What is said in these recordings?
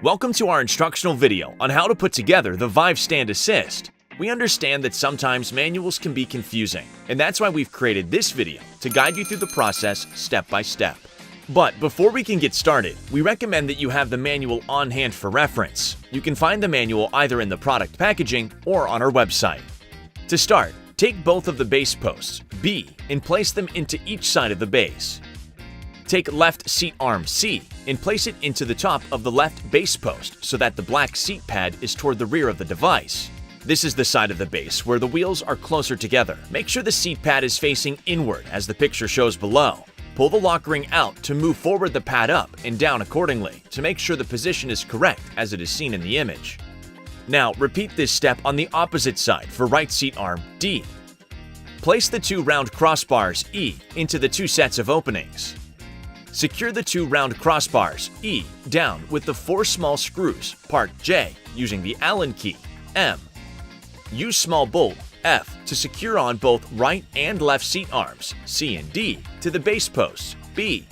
Welcome to our instructional video on how to put together the Vive Stand Assist. We understand that sometimes manuals can be confusing, and that's why we've created this video to guide you through the process step by step. But before we can get started, we recommend that you have the manual on hand for reference. You can find the manual either in the product packaging or on our website. To start, take both of the base posts, B, and place them into each side of the base. Take left seat arm C and place it into the top of the left base post so that the black seat pad is toward the rear of the device. This is the side of the base where the wheels are closer together. Make sure the seat pad is facing inward as the picture shows below. Pull the lock ring out to move forward the pad up and down accordingly to make sure the position is correct as it is seen in the image. Now repeat this step on the opposite side for right seat arm D. Place the two round crossbars E into the two sets of openings. Secure the two round crossbars E down with the 4 small screws, part J, using the Allen key, M. Use small bolt, F, to secure on both right and left seat arms, C and D, to the base posts, B.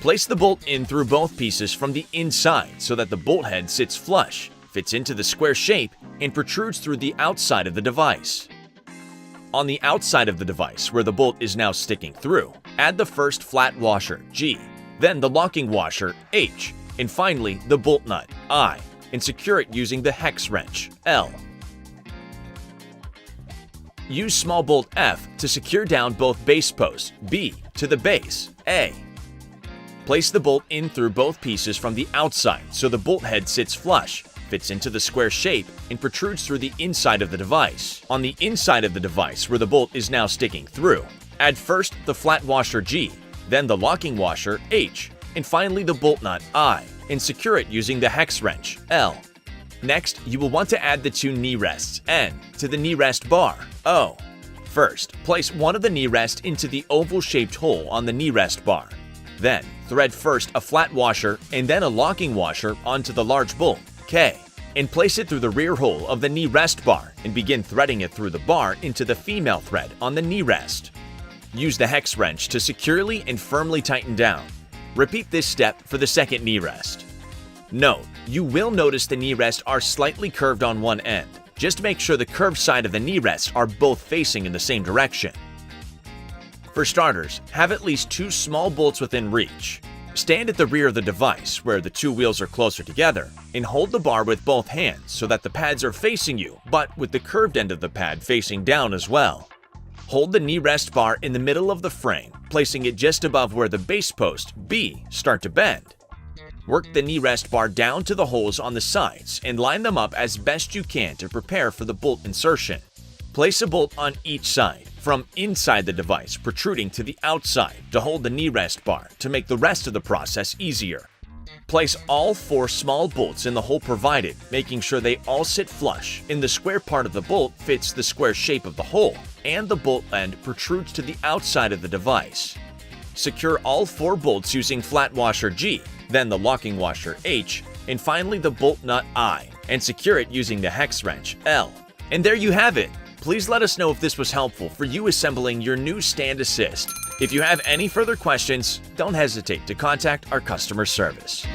Place the bolt in through both pieces from the inside so that the bolt head sits flush, fits into the square shape, and protrudes through the outside of the device. On the outside of the device, where the bolt is now sticking through, add the first flat washer, G, then the locking washer, H, and finally the bolt nut, I, and secure it using the hex wrench, L. Use small bolt F to secure down both base posts, B, to the base, A. Place the bolt in through both pieces from the outside so the bolt head sits flush, fits into the square shape, and protrudes through the inside of the device. On the inside of the device where the bolt is now sticking through, add first the flat washer G, then the locking washer H, and finally the bolt nut I, and secure it using the hex wrench L. Next, you will want to add the two knee rests N to the knee rest bar O. First, place one of the knee rests into the oval-shaped hole on the knee rest bar. Then, thread first a flat washer and then a locking washer onto the large bolt K, and place it through the rear hole of the knee rest bar and begin threading it through the bar into the female thread on the knee rest. Use the hex wrench to securely and firmly tighten down. Repeat this step for the second knee rest. Note, you will notice the knee rests are slightly curved on one end. Just make sure the curved side of the knee rests are both facing in the same direction. For starters, have at least 2 small bolts within reach. Stand at the rear of the device where the two wheels are closer together and hold the bar with both hands so that the pads are facing you, but with the curved end of the pad facing down as well. Hold the knee rest bar in the middle of the frame, placing it just above where the base post, B, start to bend. Work the knee rest bar down to the holes on the sides and line them up as best you can to prepare for the bolt insertion. Place a bolt on each side, from inside the device protruding to the outside to hold the knee rest bar to make the rest of the process easier. Place all 4 small bolts in the hole provided, making sure they all sit flush, and the square part of the bolt fits the square shape of the hole, and the bolt end protrudes to the outside of the device. Secure all 4 bolts using flat washer G, then the locking washer H, and finally the bolt nut I, and secure it using the hex wrench L. And there you have it! Please let us know if this was helpful for you assembling your new Stand Assist. If you have any further questions, don't hesitate to contact our customer service.